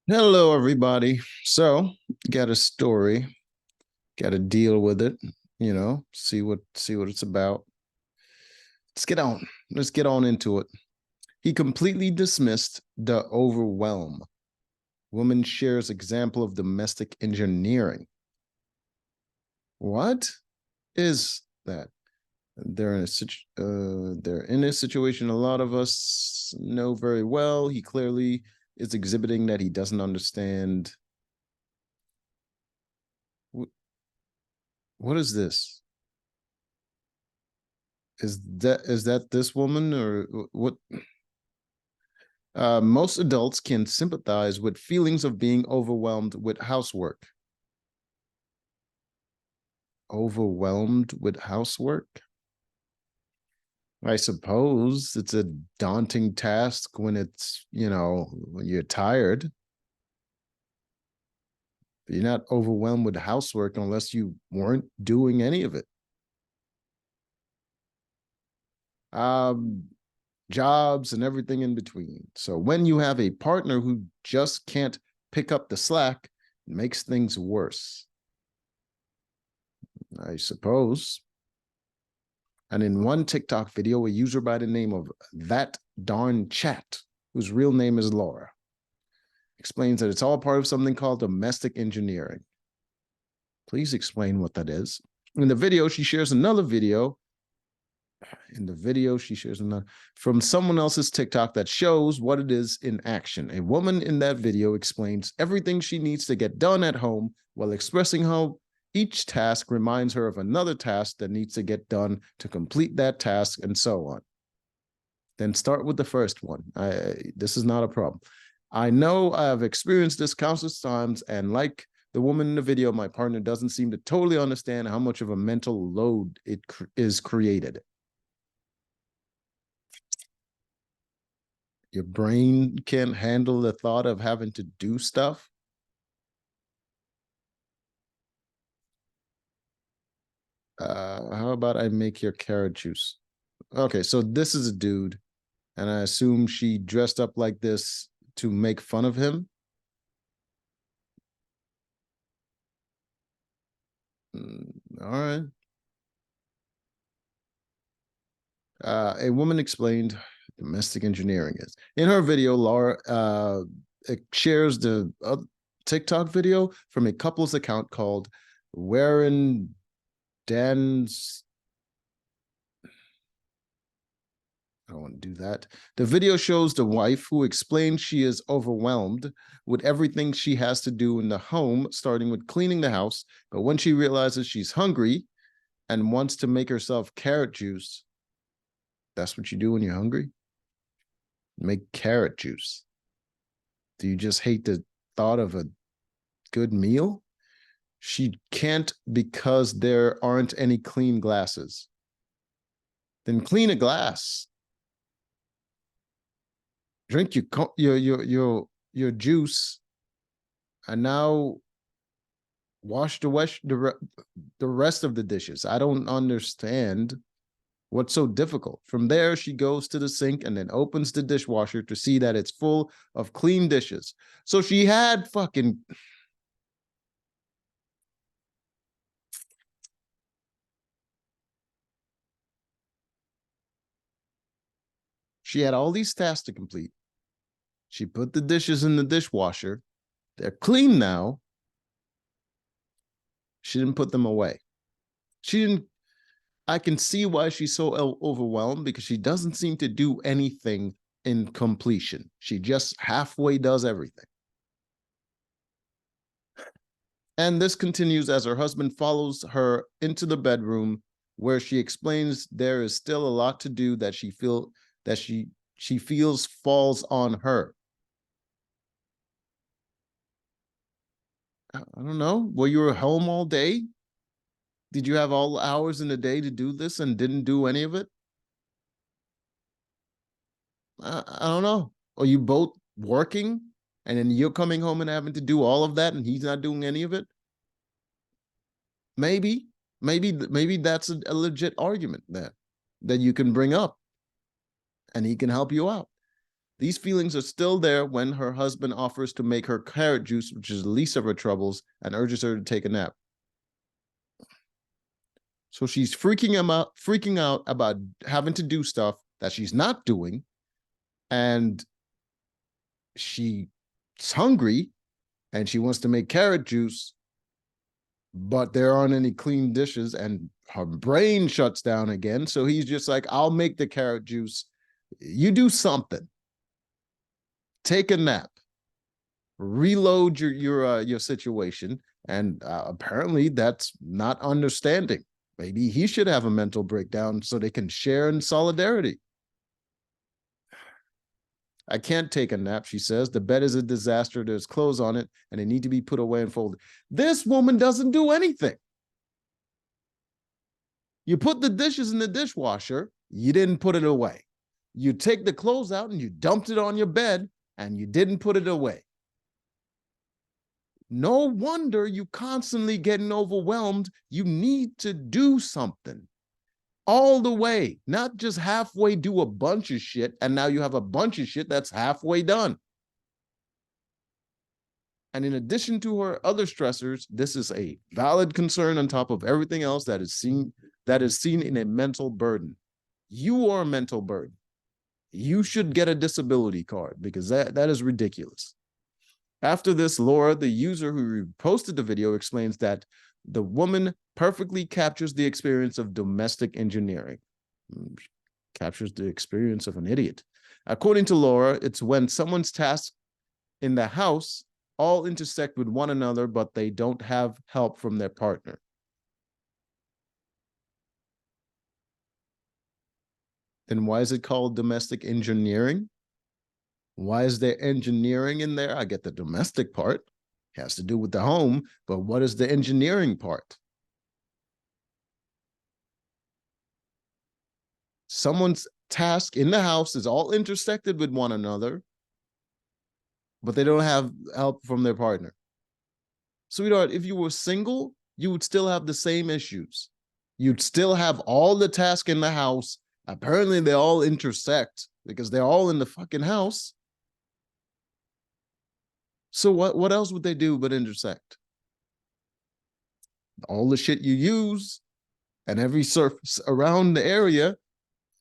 Hello, everybody. So, got a story, got to deal with it, see what it's about. Let's get on. Let's get on into it. He completely dismissed the overwhelm. Woman shares example of domestic engineering. What is that? They're in a situation a lot of us know very well. He clearly is exhibiting that he doesn't understand. What is this? Is that this woman or what? Most adults can sympathize with feelings of being overwhelmed with housework. Overwhelmed with housework? I suppose it's a daunting task when when you're tired. But you're not overwhelmed with housework unless you weren't doing any of it. Um, Jobs and everything in between. So when you have a partner who just can't pick up the slack, it makes things worse, I suppose. And in one TikTok video, a user by the name of That Darn Chat, whose real name is Laura, explains that it's all part of something called domestic engineering. Please explain what that is. In the video, she shares another video. In the video, she shares another from someone else's TikTok that shows what it is in action. A woman in that video explains everything she needs to get done at home while expressing how each task reminds her of another task that needs to get done to complete that task, and so on. Then start with the first one. This is not a problem. I know I have experienced this countless times, and like the woman in the video, my partner doesn't seem to totally understand how much of a mental load it is created. Your brain can't handle the thought of having to do stuff. How about I make your carrot juice? Okay, so this is a dude, and I assume she dressed up like this to make fun of him. All right. A woman explained domestic engineering is. In her video, Laura shares the TikTok video from a couple's account called Wherein Dan's. I don't want to do that. The video shows the wife who explains she is overwhelmed with everything she has to do in the home, starting with cleaning the house. But when she realizes she's hungry and wants to make herself carrot juice, that's what you do when you're hungry? Make carrot juice. Do you just hate the thought of a good meal? She can't because there aren't any clean glasses. Then clean a glass. Drink your juice, and now wash the rest of the dishes. I don't understand what's so difficult. From there, she goes to the sink and then opens the dishwasher to see that it's full of clean dishes. So she had fucking. She had all these tasks to complete. She put the dishes in the dishwasher. They're clean now. She didn't put them away. She didn't. I can see why she's so overwhelmed, because she doesn't seem to do anything in completion. She just halfway does everything. And this continues as her husband follows her into the bedroom, where she explains there is still a lot to do that she feels falls on her. I don't know. Were you at home all day? Did you have all hours in the day to do this and didn't do any of it? I don't know. Are you both working and then you're coming home and having to do all of that and he's not doing any of it? Maybe, maybe that's a legit argument that you can bring up and he can help you out. These feelings are still there when her husband offers to make her carrot juice, which is the least of her troubles, and urges her to take a nap. So she's freaking out about having to do stuff that she's not doing, and she's hungry, and she wants to make carrot juice, but there aren't any clean dishes, and her brain shuts down again. So he's just like, I'll make the carrot juice. You do something. Take a nap. Reload your situation. And apparently that's not understanding. Maybe he should have a mental breakdown so they can share in solidarity. I can't take a nap, she says. The bed is a disaster. There's clothes on it, and they need to be put away and folded. This woman doesn't do anything. You put the dishes in the dishwasher, you didn't put it away. You take the clothes out and you dumped it on your bed, and you didn't put it away. No wonder you constantly getting overwhelmed. You need to do something. All the way, not just halfway do a bunch of shit, and now you have a bunch of shit that's halfway done. And in addition to her other stressors, this is a valid concern on top of everything else that is seen in a mental burden. You are a mental burden. You should get a disability card, because that is ridiculous. After this, Laura, the user who posted the video, explains that the woman perfectly captures the experience of domestic engineering. Captures the experience of an idiot. According to Laura, it's when someone's tasks in the house all intersect with one another, but they don't have help from their partner. Then why is it called domestic engineering? Why is there engineering in there? I get the domestic part. It has to do with the home, but what is the engineering part? Someone's task in the house is all intersected with one another, but they don't have help from their partner. Sweetheart, if you were single, you would still have the same issues. You'd still have all the tasks in the house. Apparently, they all intersect because they're all in the fucking house. So what else would they do but intersect? All the shit you use and every surface around the area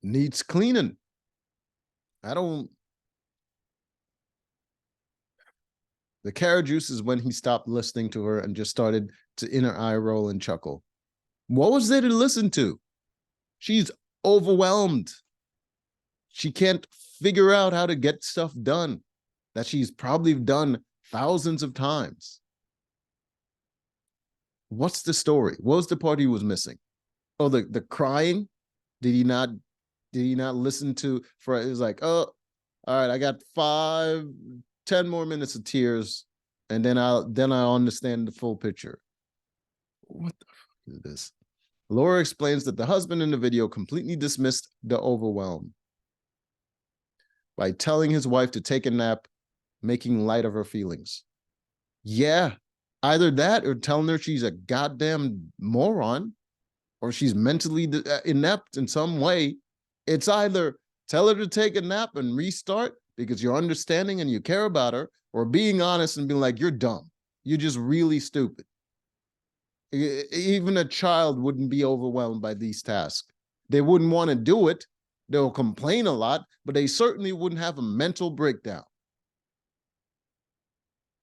needs cleaning. The carrot juice is when he stopped listening to her and just started to inner eye roll and chuckle. What was there to listen to? She's overwhelmed. She can't figure out how to get stuff done that she's probably done thousands of times. What's the story? What was the part he was missing? Oh, the crying? Did he not listen to? It was like, oh, all right, I got 10 more minutes of tears, and then I'll understand the full picture. What the fuck is this? Laura explains that the husband in the video completely dismissed the overwhelm by telling his wife to take a nap, making light of her feelings. Yeah, either that or telling her she's a goddamn moron or she's mentally inept in some way. It's either tell her to take a nap and restart because you're understanding and you care about her, or being honest and being like, you're dumb. You're just really stupid. Even a child wouldn't be overwhelmed by these tasks. They wouldn't want to do it. They'll complain a lot, but they certainly wouldn't have a mental breakdown.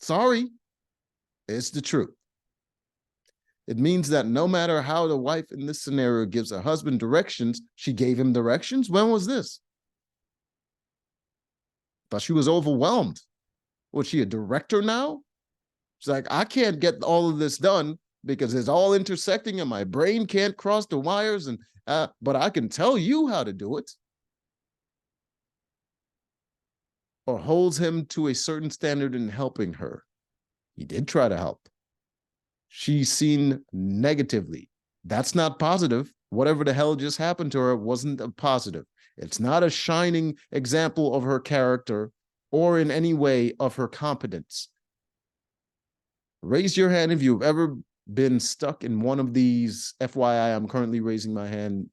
Sorry, it's the truth. It means that no matter how the wife in this scenario gives her husband directions, she gave him directions. When was this? Thought she was overwhelmed. Was she a director now? She's like, I can't get all of this done because it's all intersecting and my brain can't cross the wires, and but I can tell you how to do it. Or holds him to a certain standard in helping her. He did try to help. She's seen negatively. That's not positive. Whatever the hell just happened to her wasn't a positive. It's not a shining example of her character or in any way of her competence. Raise your hand if you've ever been stuck in one of these. FYI, I'm currently raising my hand.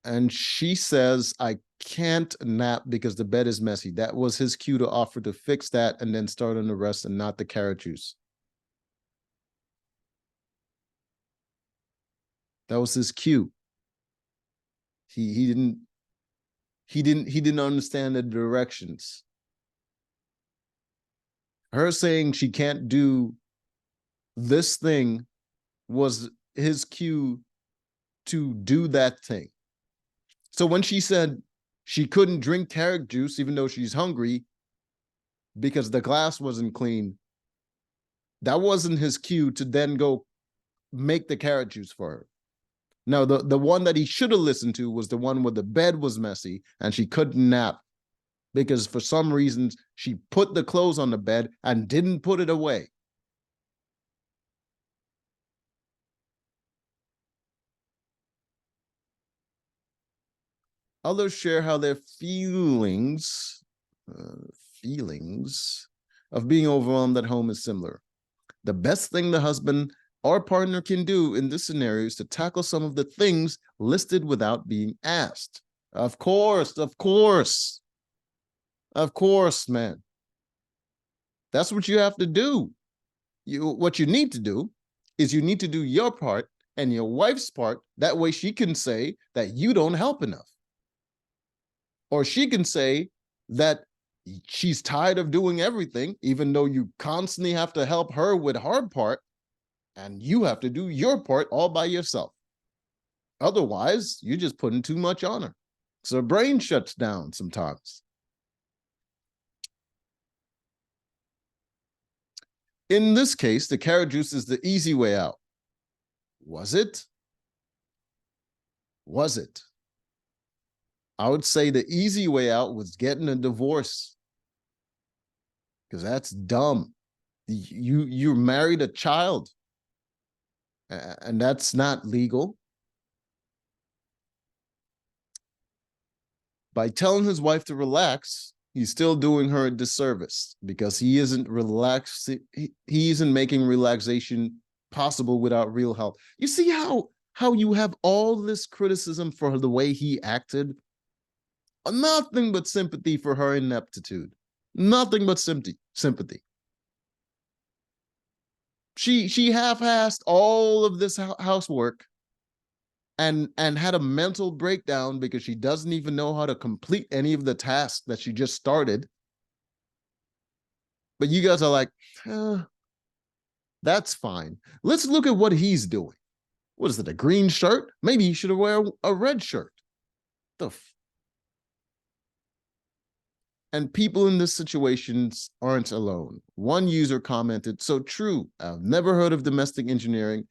And she says, I can't nap because the bed is messy. That was his cue to offer to fix that and then start on the rest and not the carrot juice. That was his cue. He didn't understand the directions. Her saying she can't do this thing was his cue to do that thing. So when she said she couldn't drink carrot juice even though she's hungry because the glass wasn't clean, that wasn't his cue to then go make the carrot juice for her. No, the one that he should have listened to was the one where the bed was messy and she couldn't nap because for some reasons she put the clothes on the bed and didn't put it away. Others share how their feelings of being overwhelmed at home is similar. The best thing the husband or partner can do in this scenario is to tackle some of the things listed without being asked. Of course, man. That's what you have to do. What you need to do is you need to do your part and your wife's part. That way she can say that you don't help enough. Or she can say that she's tired of doing everything, even though you constantly have to help her with her part, and you have to do your part all by yourself. Otherwise, you're just putting too much on her. So her brain shuts down sometimes. In this case, the carrot juice is the easy way out. Was it? Was it? I would say the easy way out was getting a divorce, because that's dumb. You married a child, and that's not legal. By telling his wife to relax, he's still doing her a disservice because he isn't relaxed. He isn't making relaxation possible without real help. You see how you have all this criticism for the way he acted? Nothing but sympathy for her ineptitude. Nothing but sympathy. She half-assed all of this housework and had a mental breakdown because she doesn't even know how to complete any of the tasks that she just started. But you guys are like, that's fine. Let's look at what he's doing. What is it, a green shirt? Maybe he should wear a red shirt. And people in this situation aren't alone. One user commented, "So true. I've never heard of domestic engineering.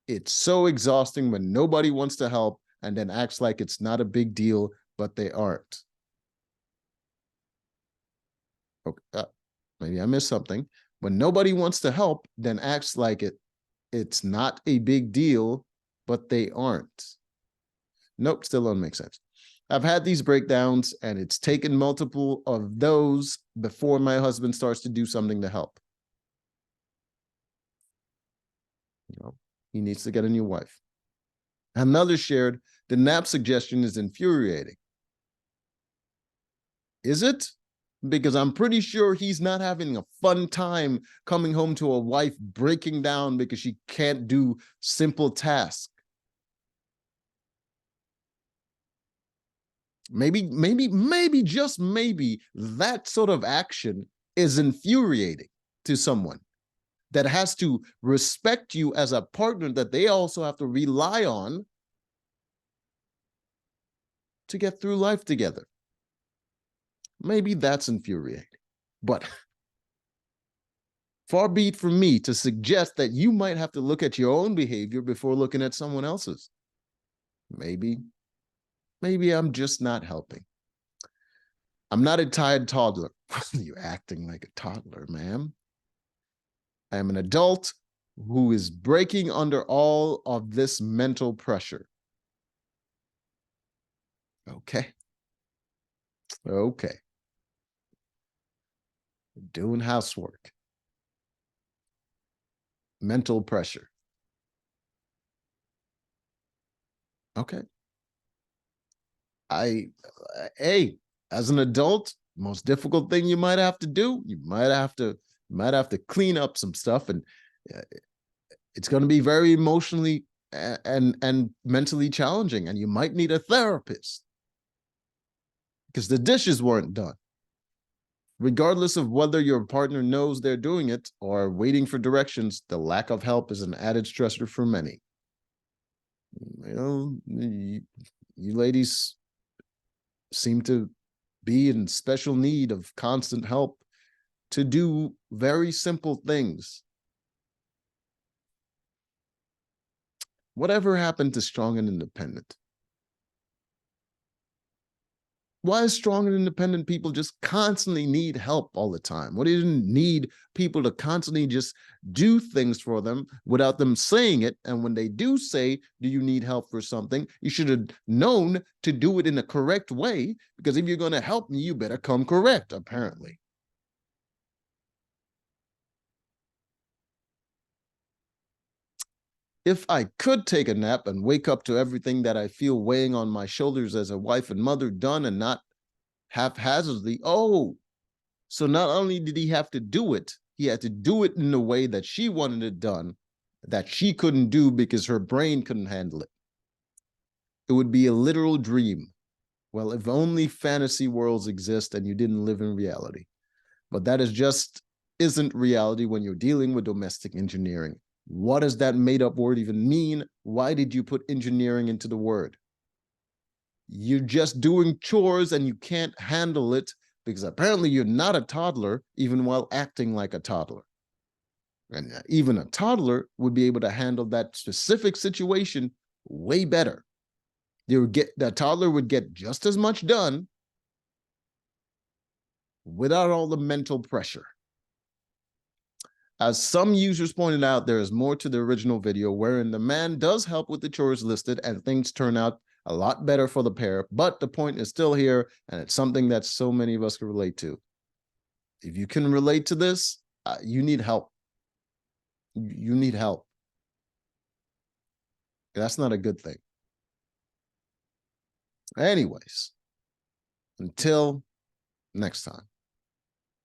It's so exhausting when nobody wants to help and then acts like it's not a big deal, but they aren't." Okay, maybe I missed something. When nobody wants to help, then acts like it's not a big deal, but they aren't. Nope, still don't make sense. I've had these breakdowns, and it's taken multiple of those before my husband starts to do something to help. He needs to get a new wife. Another shared, the nap suggestion is infuriating. Is it? Because I'm pretty sure he's not having a fun time coming home to a wife breaking down because she can't do simple tasks. Maybe, just maybe that sort of action is infuriating to someone that has to respect you as a partner that they also have to rely on to get through life together. Maybe that's infuriating, but far be it from me to suggest that you might have to look at your own behavior before looking at someone else's. Maybe I'm just not helping. I'm not a tired toddler. You're acting like a toddler, ma'am. I am an adult who is breaking under all of this mental pressure. Okay. Doing housework. Mental pressure. Okay. Hey, as an adult, most difficult thing you might have to do, you might have to clean up some stuff, and uh, it's going to be very emotionally and mentally challenging, and you might need a therapist because the dishes weren't done. Regardless of whether your partner knows they're doing it or waiting for directions, the lack of help is an added stressor for many. You ladies seem to be in special need of constant help to do very simple things. Whatever happened to strong and independent? Why is strong and independent people just constantly need help all the time? What do you need people to constantly just do things for them without them saying it? And when they do say, do you need help for something? You should have known to do it in a correct way, because if you're going to help me, you better come correct, apparently. If I could take a nap and wake up to everything that I feel weighing on my shoulders as a wife and mother done and not haphazardly, so not only did he have to do it, he had to do it in a way that she wanted it done, that she couldn't do because her brain couldn't handle it. It would be a literal dream. Well, if only fantasy worlds exist and you didn't live in reality. But that is just isn't reality when you're dealing with domestic engineering. What does that made up word even mean? Why did you put engineering into the word? You're just doing chores and you can't handle it because apparently you're not a toddler, even while acting like a toddler. And even a toddler would be able to handle that specific situation way better. The toddler would get just as much done without all the mental pressure. As some users pointed out, there is more to the original video wherein the man does help with the chores listed and things turn out a lot better for the pair, but the point is still here, and it's something that so many of us can relate to. If you can relate to this, you need help. You need help. That's not a good thing. Anyways, until next time.